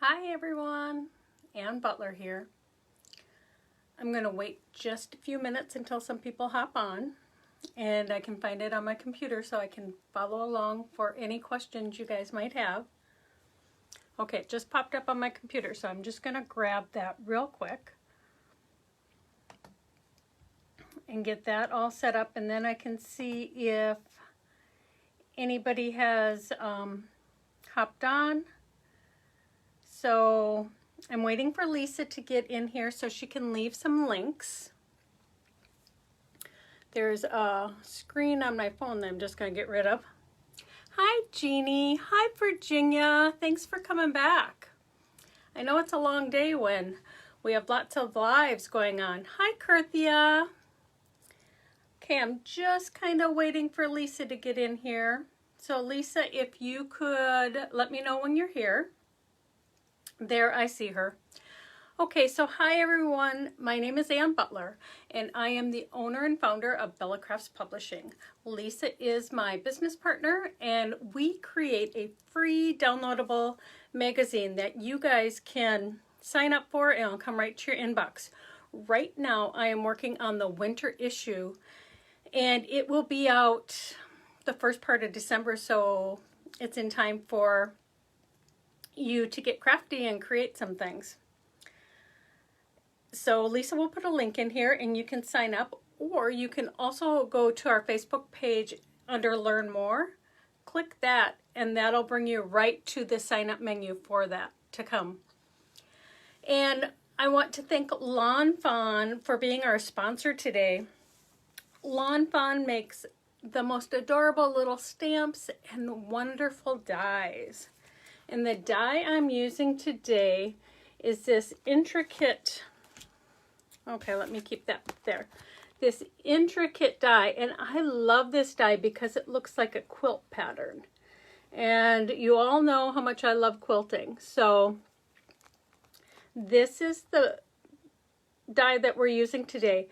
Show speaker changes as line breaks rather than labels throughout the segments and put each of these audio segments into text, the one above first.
Hi everyone, Ann Butler here. I'm going to wait just a few minutes until some people hop on and I can find it on my computer so I can follow along for any questions you guys might have. Okay, it just popped up on my computer, so I'm just going to grab that real quick and get that all set up, and then I can see if anybody has hopped on. So I'm waiting for Lisa to get in here so she can leave some links. There's a screen on my phone that I'm just going to get rid of. Hi Jeannie, hi Virginia, thanks for coming back. I know it's a long day when we have lots of lives going on. Hi Kurthia. Okay, I'm just kind of waiting for Lisa to get in here. So Lisa, if you could let me know when you're here. There, I see her. Okay, so hi everyone. My name is Ann Butler, and I am the owner and founder of Bella Crafts Publishing. Lisa is my business partner, and we create a free downloadable magazine that you guys can sign up for, and it'll come right to your inbox. Right now, I am working on the winter issue, and it will be out the first part of December, so it's in time for you to get crafty and create some things. So Lisa will put a link in here and you can sign up, or you can also go to our Facebook page under Learn More, click that, and that'll bring you right to the sign up menu for that to come. And I want to thank Lawn Fawn for being our sponsor today. Lawn Fawn makes the most adorable little stamps and wonderful dies. And the die I'm using today is this intricate, okay, let me keep that there. This intricate die, and I love this die because it looks like a quilt pattern. And you all know how much I love quilting. So this is the die that we're using today.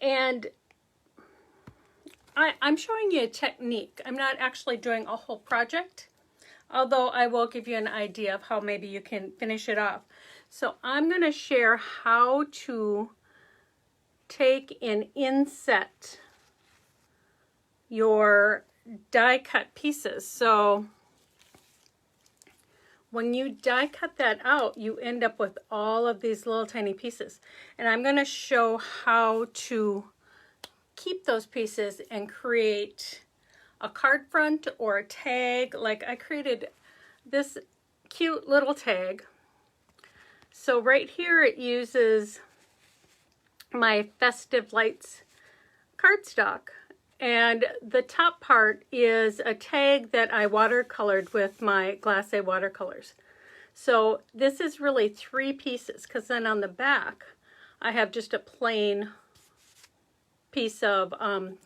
And I'm showing you a technique. I'm not actually doing a whole project, although I will give you an idea of how maybe you can finish it off. So I'm going to share how to take and inset your die cut pieces. So when you die cut that out, you end up with all of these little tiny pieces. And I'm going to show how to keep those pieces and create a card front or a tag. Like I created this cute little tag. So right here it uses my Festive Lights cardstock, and the top part is a tag that I watercolored with my Glacé watercolors. So this is really 3 pieces, because then on the back I have just a plain piece of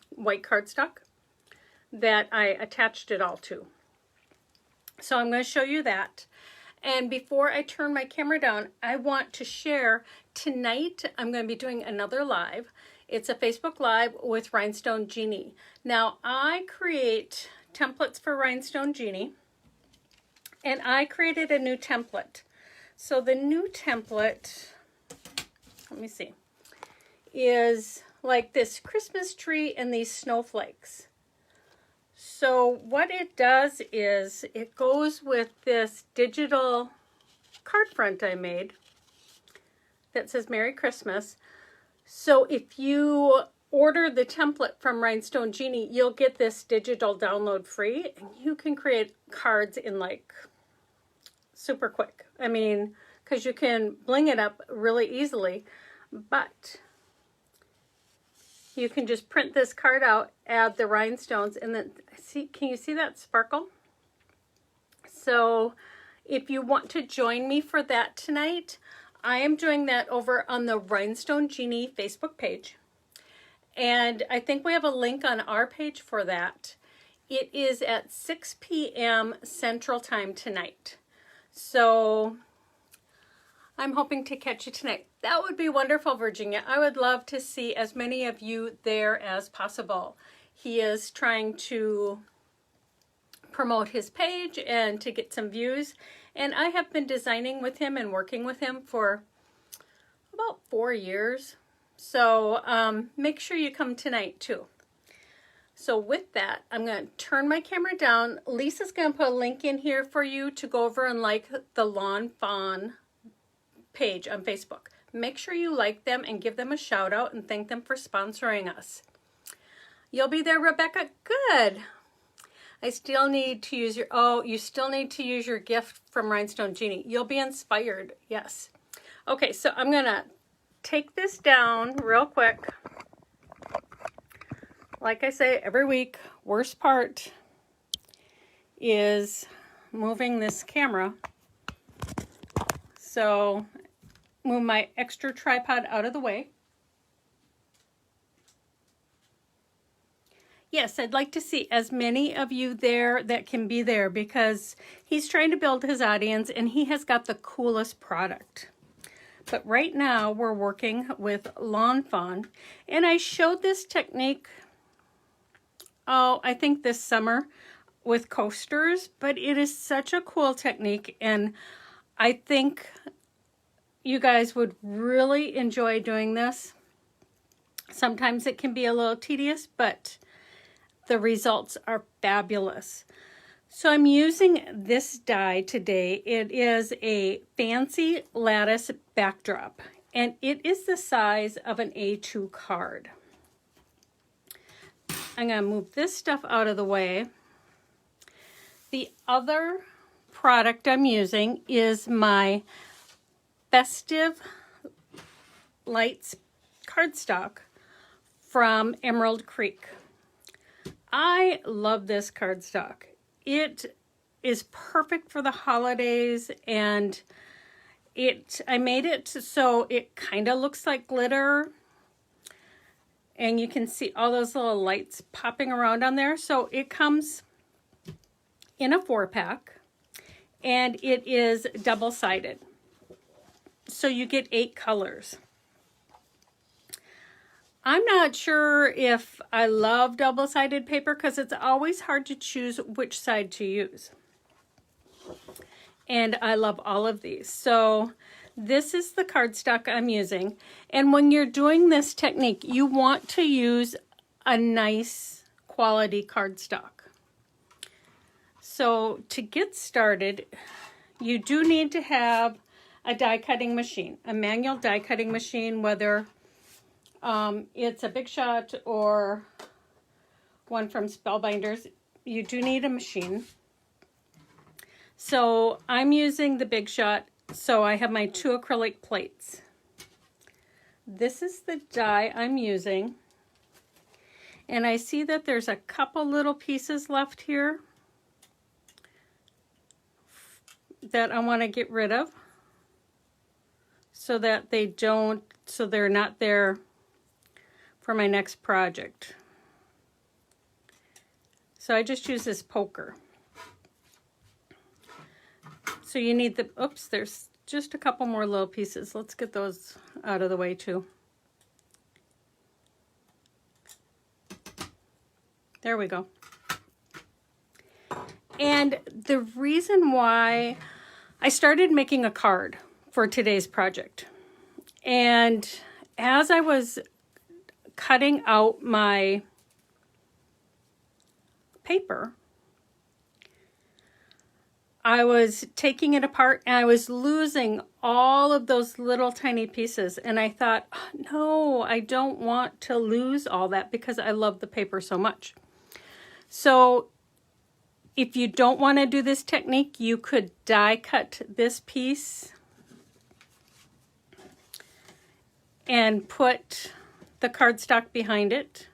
white cardstock that I attached it all to. So I'm going to show you that. And before I turn my camera down, I want to share tonight I'm going to be doing another live. It's a Facebook Live with Rhinestone Jeannie. Now I create templates for Rhinestone Jeannie, and I created a new template. So the new template, let me see, is like this Christmas tree and these snowflakes. So what it does is it goes with this digital card front I made that says Merry Christmas. So if you order the template from Rhinestone Jeannie, you'll get this digital download free, and you can create cards in like super quick. I mean, because you can bling it up really easily, but you can just print this card out, add the rhinestones, and then see, can you see that sparkle? So if you want to join me for that tonight, I am doing that over on the Rhinestone Jeannie Facebook page. And I think we have a link on our page for that. It is at 6 p.m. Central Time tonight. So I'm hoping to catch you tonight. That would be wonderful, Virginia. I would love to see as many of you there as possible. He is trying to promote his page and to get some views. And I have been designing with him and working with him for about 4 years. So make sure you come tonight too. So with that, I'm going to turn my camera down. Lisa's going to put a link in here for you to go over and like the Lawn Fawn page on Facebook. Make sure you like them and give them a shout out and thank them for sponsoring us. You'll be there, Rebecca? Good. I still need to use your, oh, you still need to use your gift from Rhinestone Genie. You'll be inspired, yes. Okay, so I'm going to take this down real quick. Like I say every week, worst part is moving this camera. So move my extra tripod out of the way. Yes, I'd like to see as many of you there that can be there because he's trying to build his audience and he has got the coolest product. But right now we're working with Lawn Fawn, and I showed this technique, oh, I think this summer with coasters, but it is such a cool technique and I think you guys would really enjoy doing this. Sometimes it can be a little tedious, but the results are fabulous. So I'm using this die today. It is a fancy lattice backdrop, and it is the size of an A2 card. I'm going to move this stuff out of the way. The other product I'm using is my Festive Lights cardstock from Emerald Creek. I love this cardstock. It is perfect for the holidays, and I made it so it kind of looks like glitter, and you can see all those little lights popping around on there. So it comes in a 4-pack, and it is double-sided. So you get 8 colors. I'm not sure if I love double-sided paper because it's always hard to choose which side to use. And I love all of these. So this is the cardstock I'm using. And when you're doing this technique, you want to use a nice quality cardstock. So to get started, you do need to have a die cutting machine, a manual die cutting machine, whether it's a Big Shot or one from Spellbinders. You do need a machine. So I'm using the Big Shot, so I have my 2 acrylic plates. This is the die I'm using, and I see that there's a couple little pieces left here that I want to get rid of so that they're not there for my next project. So I just use this poker. So you need the, oops, there's just a couple more little pieces. Let's get those out of the way too. There we go. And the reason why I started making a card for today's project, and as I was cutting out my paper, I was taking it apart and I was losing all of those little tiny pieces, and I thought, oh, no, I don't want to lose all that because I love the paper so much. So if you don't want to do this technique, you could die cut this piece and put the cardstock behind it,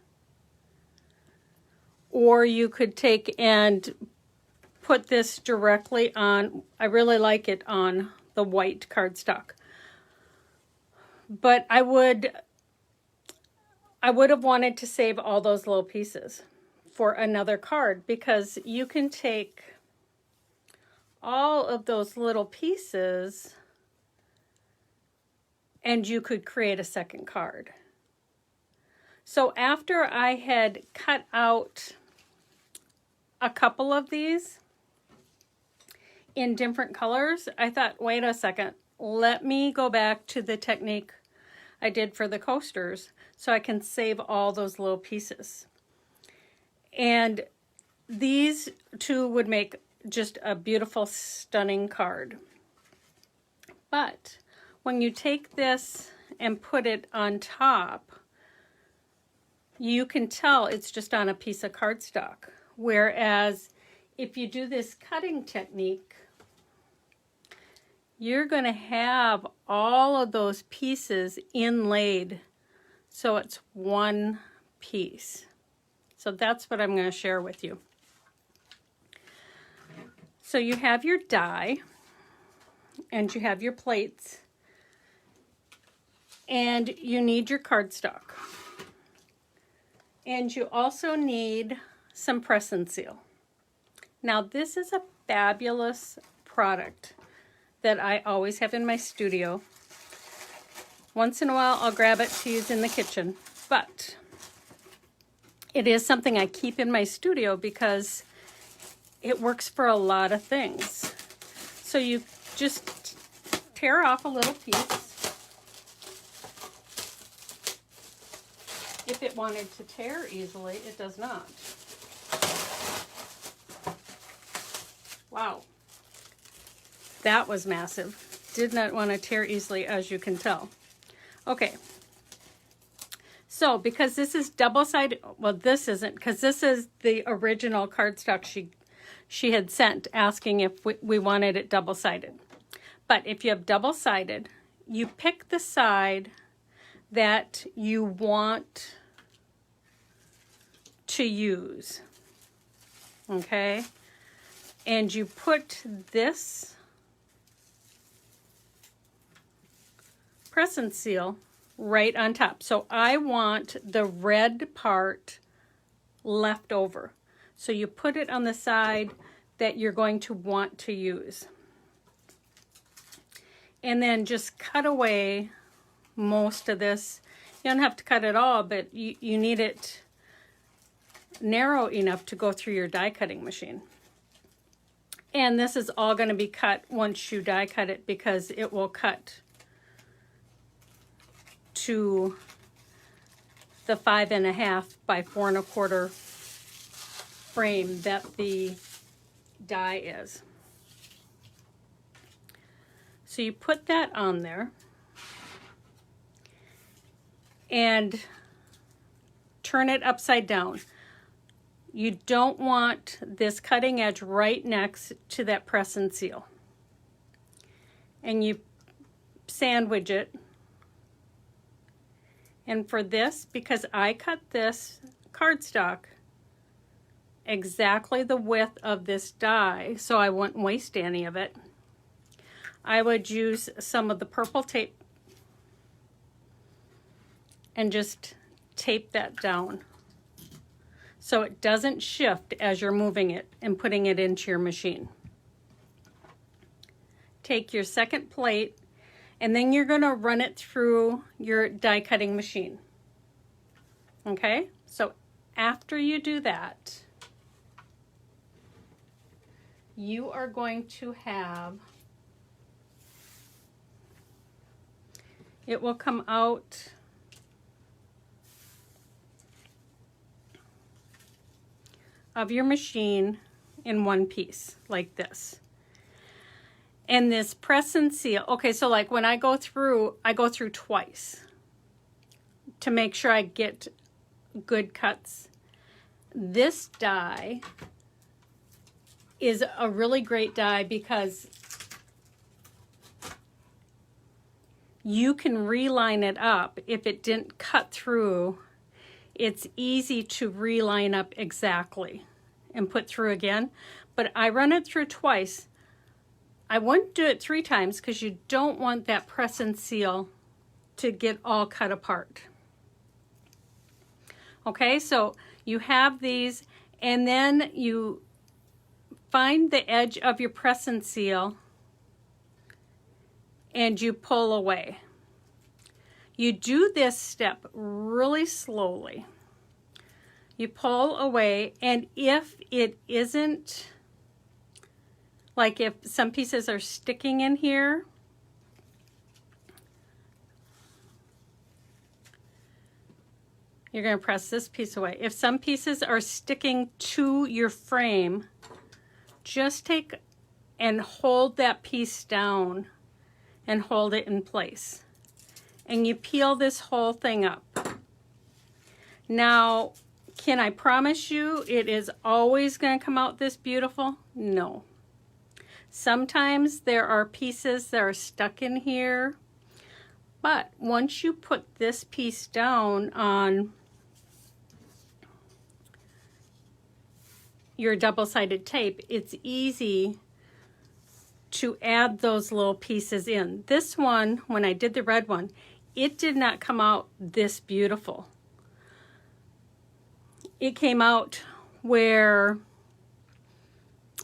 or you could take and put this directly on. I really like it on the white cardstock, but I would have wanted to save all those little pieces for another card, because you can take all of those little pieces and you could create a second card. So after I had cut out a couple of these in different colors, I thought, wait a second, let me go back to the technique I did for the coasters so I can save all those little pieces. And these two would make just a beautiful, stunning card. But when you take this and put it on top, you can tell it's just on a piece of cardstock. Whereas if you do this cutting technique, you're going to have all of those pieces inlaid so it's one piece. So that's what I'm going to share with you. So you have your die and you have your plates and you need your cardstock. And you also need some press and seal. Now this is a fabulous product that I always have in my studio. Once in a while I'll grab it to use in the kitchen, but it is something I keep in my studio because it works for a lot of things. So you just tear off a little piece. If it wanted to tear easily, it does not. Wow. That was massive. Did not want to tear easily, as you can tell. Okay. So, because this is double-sided, well, this isn't, because this is the original cardstock she had sent, asking if we wanted it double-sided. But if you have double-sided, you pick the side that you want to use, okay? And you put this press and seal right on top. So I want the red part left over. So you put it on the side that you're going to want to use. And then just cut away most of this. You don't have to cut it all, but you need it narrow enough to go through your die cutting machine. And this is all going to be cut once you die cut it because it will cut to the 5.5 by 4 1/4 frame that the die is. So you put that on there and turn it upside down. You don't want this cutting edge right next to that press and seal. And you sandwich it. And for this, because I cut this cardstock exactly the width of this die, so I wouldn't waste any of it, I would use some of the purple tape and just tape that down so it doesn't shift as you're moving it and putting it into your machine. Take your second plate and then you're going to run it through your die cutting machine. Okay, so after you do that, you are going to have, it will come out of your machine in one piece like this. And this press and seal, okay, so like when I go through twice to make sure I get good cuts. This die is a really great die because you can reline it up. If it didn't cut through, it's easy to reline up exactly and put through again. But I run it through twice. I wouldn't do it 3 times because you don't want that press and seal to get all cut apart. Okay, so you have these, and then you find the edge of your press and seal and you pull away. You do this step really slowly. You pull away, and if it isn't, like if some pieces are sticking in here, you're going to press this piece away. If some pieces are sticking to your frame, just take and hold that piece down and hold it in place. And you peel this whole thing up. Now, can I promise you it is always going to come out this beautiful? No. Sometimes there are pieces that are stuck in here, but once you put this piece down on your double-sided tape, it's easy to add those little pieces in. This one, when I did the red one, it did not come out this beautiful. It came out where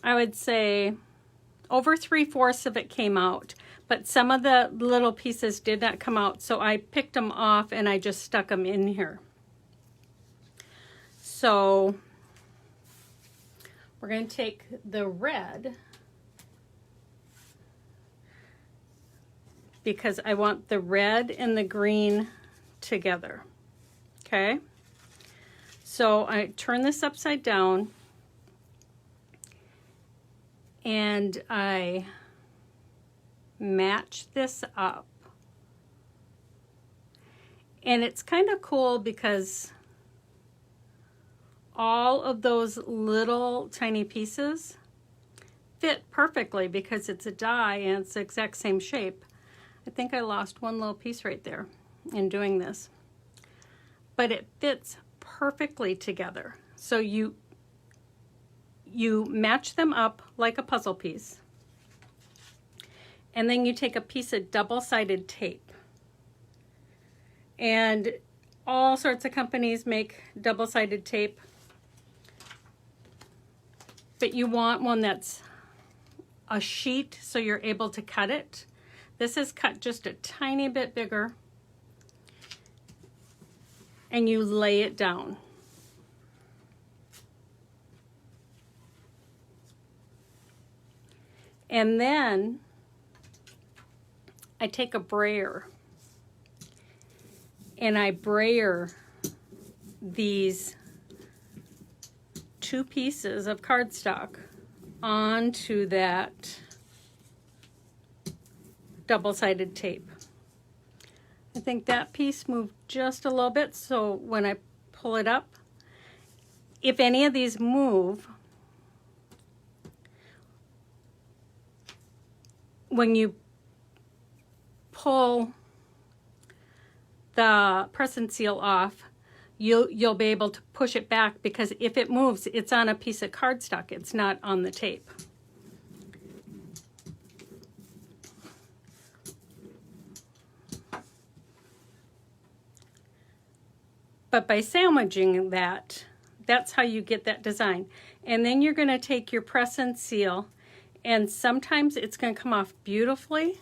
I would say over 3/4 of it came out, but some of the little pieces did not come out, so I picked them off and I just stuck them in here. So we're going to take the red, because I want the red and the green together. Okay? So I turn this upside down and I match this up. And it's kind of cool because all of those little tiny pieces fit perfectly because it's a die and it's the exact same shape. I think I lost one little piece right there in doing this. But it fits perfectly together. So you match them up like a puzzle piece. And then you take a piece of double-sided tape. And all sorts of companies make double-sided tape. But you want one that's a sheet so you're able to cut it. This is cut just a tiny bit bigger. And you lay it down. And then I take a brayer and I brayer these 2 pieces of cardstock onto that double-sided tape. I think that piece moved just a little bit, so when I pull it up, if any of these move, when you pull the press and seal off, you'll be able to push it back, because if it moves, it's on a piece of cardstock, it's not on the tape. But by sandwiching that, that's how you get that design. And then you're going to take your press and seal, and sometimes it's going to come off beautifully,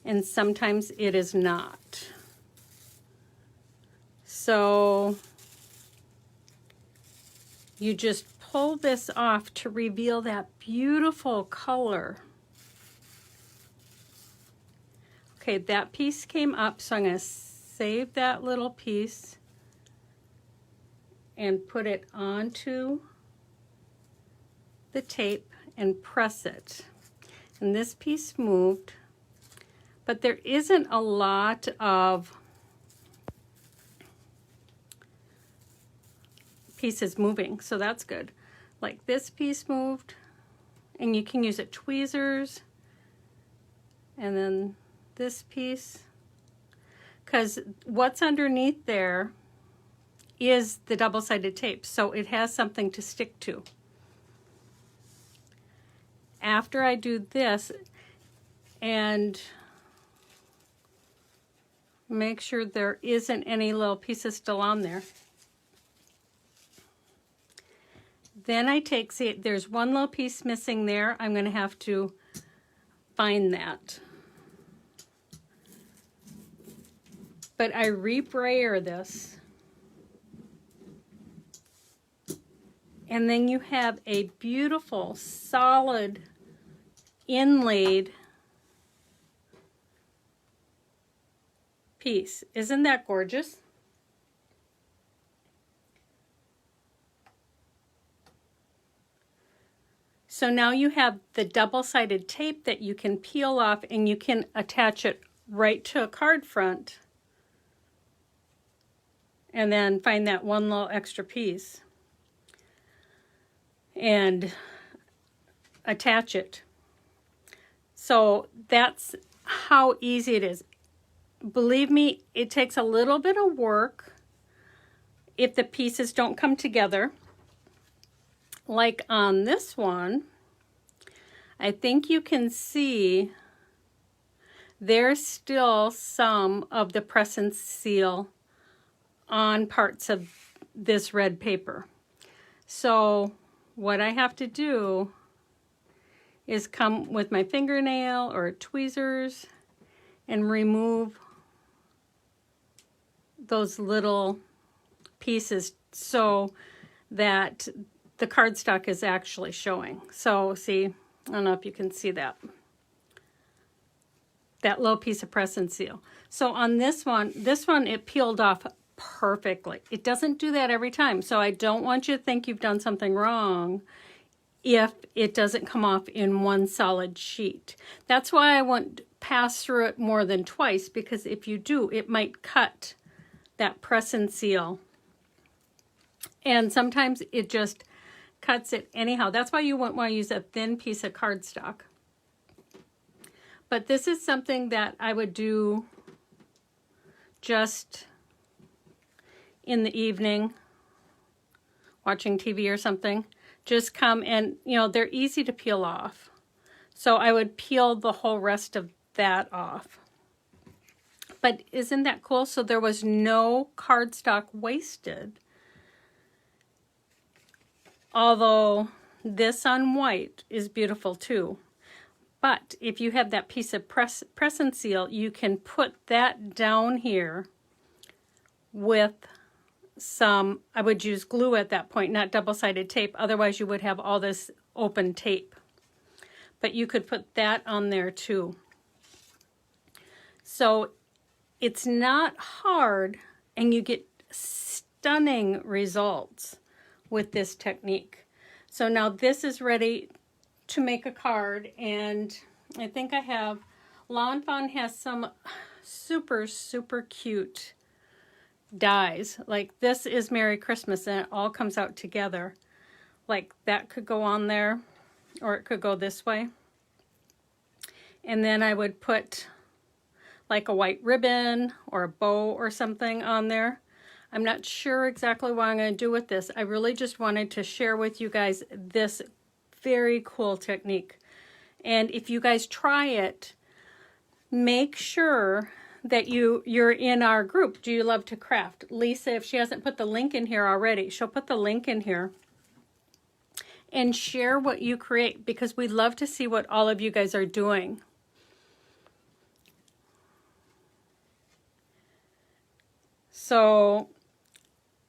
and sometimes it is not. So you just pull this off to reveal that beautiful color. Okay, that piece came up, so I'm going to save that little piece and put it onto the tape and press it. And this piece moved, but there isn't a lot of pieces moving, so that's good. Like this piece moved, and you can use it tweezers, and then this piece, because what's underneath there is the double-sided tape, so it has something to stick to. After I do this and make sure there isn't any little pieces still on there, then I take, see, there's one little piece missing there. I'm going to have to find that. But I rebrayer this. And then you have a beautiful, solid, inlaid piece. Isn't that gorgeous? So now you have the double-sided tape that you can peel off, and you can attach it right to a card front and then find that one little extra piece and attach it. So that's how easy it is. Believe me, it takes a little bit of work if the pieces don't come together. Like on this one, I think you can see there's still some of the press and seal on parts of this red paper. So what I have to do is come with my fingernail or tweezers and remove those little pieces so that the cardstock is actually showing. So see, I don't know if you can see that little piece of press and seal. So on this one it peeled off perfectly. It doesn't do that every time, so I don't want you to think you've done something wrong if it doesn't come off in one solid sheet. That's why I won't pass through it more than twice, because if you do, it might cut that press and seal. And sometimes it just cuts it anyhow. That's why you wouldn't want to use a thin piece of cardstock. But this is something that I would do just in the evening, watching TV or something. Just come and, you know, they're easy to peel off. So I would peel the whole rest of that off. But isn't that cool? So there was no cardstock wasted. Although this on white is beautiful too. But if you have that piece of press and seal, you can put that down here with some, I would use glue at that point, not double-sided tape. Otherwise you would have all this open tape. But you could put that on there too. So it's not hard, and you get stunning results with this technique. So now this is ready to make a card, and I think I have, Lawn Fawn has some super, super cute dies. Like this is Merry Christmas, and it all comes out together. Like that could go on there, or it could go this way. And then I would put like a white ribbon or a bow or something on there. I'm not sure exactly what I'm going to do with this. I really just wanted to share with you guys this very cool technique. And if you guys try it, make sure that you're in our group. Do you love to craft? Lisa, if she hasn't put the link in here already, she'll put the link in here. And share what you create, because we'd love to see what all of you guys are doing. So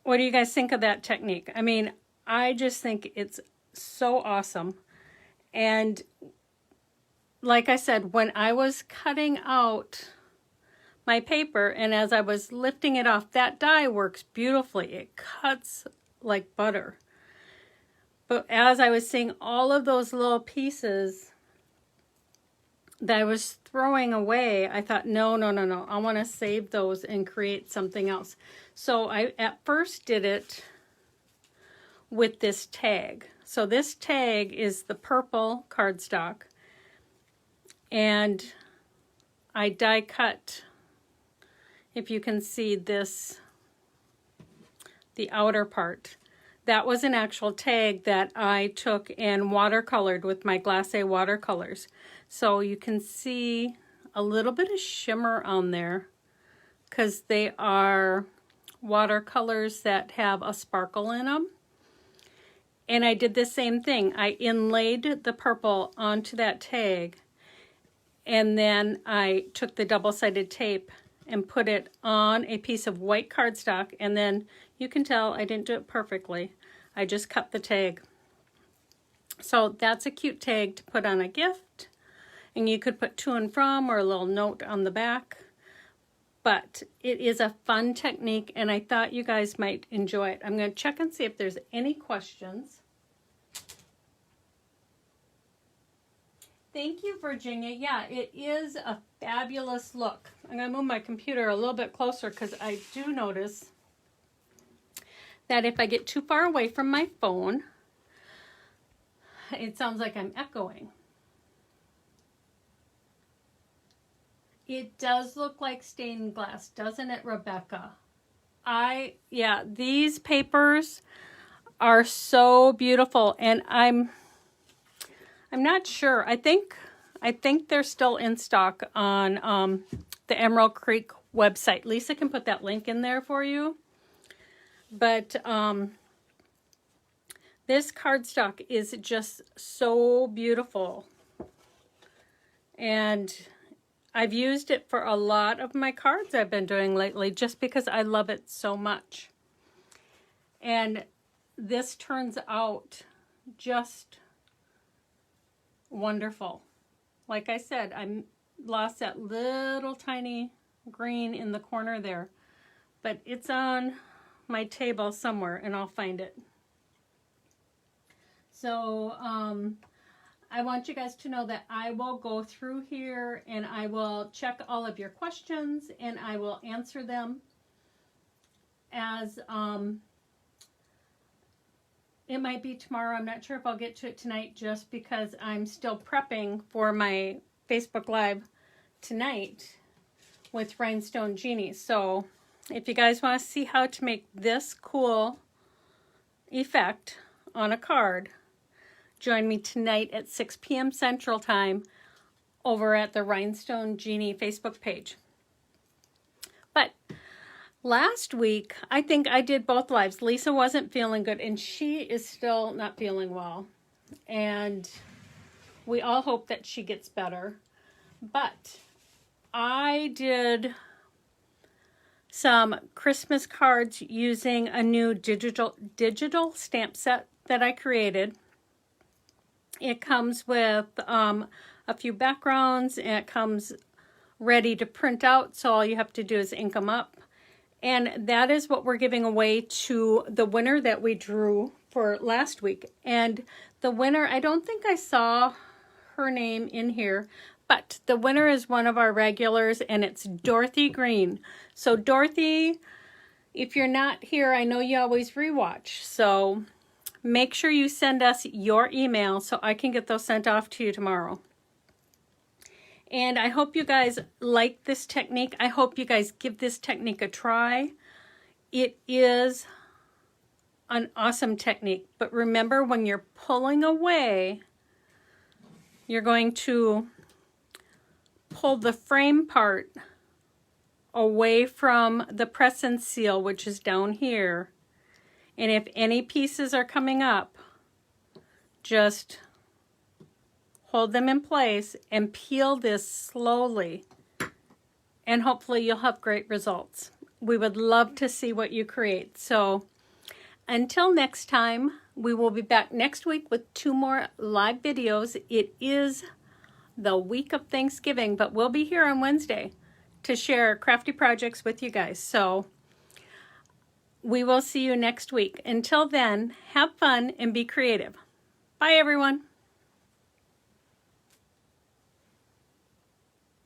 what do you guys think of that technique? I mean, I just think it's so awesome. And like I said, when I was cutting out my paper, and as I was lifting it off, that die works beautifully. It cuts like butter. But as I was seeing all of those little pieces that I was throwing away, I thought, no. I want to save those and create something else. So I at first did it with this tag. So this tag is the purple cardstock. And I die cut, if you can see this, the outer part. That was an actual tag that I took and watercolored with my glacé watercolors. So you can see a little bit of shimmer on there because they are watercolors that have a sparkle in them. And I did the same thing. I inlaid the purple onto that tag, and then I took the double-sided tape and put it on a piece of white cardstock, and then you can tell I didn't do it perfectly. I just cut the tag. So that's a cute tag to put on a gift. And you could put to and from or a little note on the back. But it is a fun technique, and I thought you guys might enjoy it. I'm going to check and see if there's any questions. Thank you, Virginia. Yeah, it is a fabulous look. I'm going to move my computer a little bit closer because I do notice that if I get too far away from my phone, it sounds like I'm echoing. It does look like stained glass, doesn't it, Rebecca? Yeah, these papers are so beautiful, and I'm not sure. I think they're still in stock on the Emerald Creek website. Lisa can put that link in there for you. But this cardstock is just so beautiful, and I've used it for a lot of my cards I've been doing lately just because I love it so much. And this turns out just wonderful. Like I said, I lost that little tiny green in the corner there, but it's on my table somewhere and I'll find it. So I want you guys to know that I will go through here and I will check all of your questions and I will answer them as it might be tomorrow. I'm not sure if I'll get to it tonight just because I'm still prepping for my Facebook Live tonight with Rhinestone Genies. So if you guys want to see how to make this cool effect on a card, join me tonight at 6 p.m. Central Time over at the Rhinestone Genie Facebook page. But last week, I think I did both lives. Lisa wasn't feeling good, and she is still not feeling well. And we all hope that she gets better. But I did some Christmas cards using a new digital stamp set that I created. It comes with a few backgrounds, and it comes ready to print out, so all you have to do is ink them up. And that is what we're giving away to the winner that we drew for last week. And the winner, I don't think I saw her name in here, but the winner is one of our regulars, and it's Dorothy Green. So Dorothy, if you're not here, I know you always rewatch, so make sure you send us your email so I can get those sent off to you tomorrow. And I hope you guys like this technique. I hope you guys give this technique a try. It is an awesome technique. But remember, when you're pulling away, you're going to pull the frame part away from the press and seal, which is down here. And if any pieces are coming up, just hold them in place and peel this slowly. And hopefully you'll have great results. We would love to see what you create. So until next time, we will be back next week with 2 more live videos. It is the week of Thanksgiving, but we'll be here on Wednesday to share crafty projects with you guys. So we will see you next week. Until then, have fun and be creative. Bye, everyone.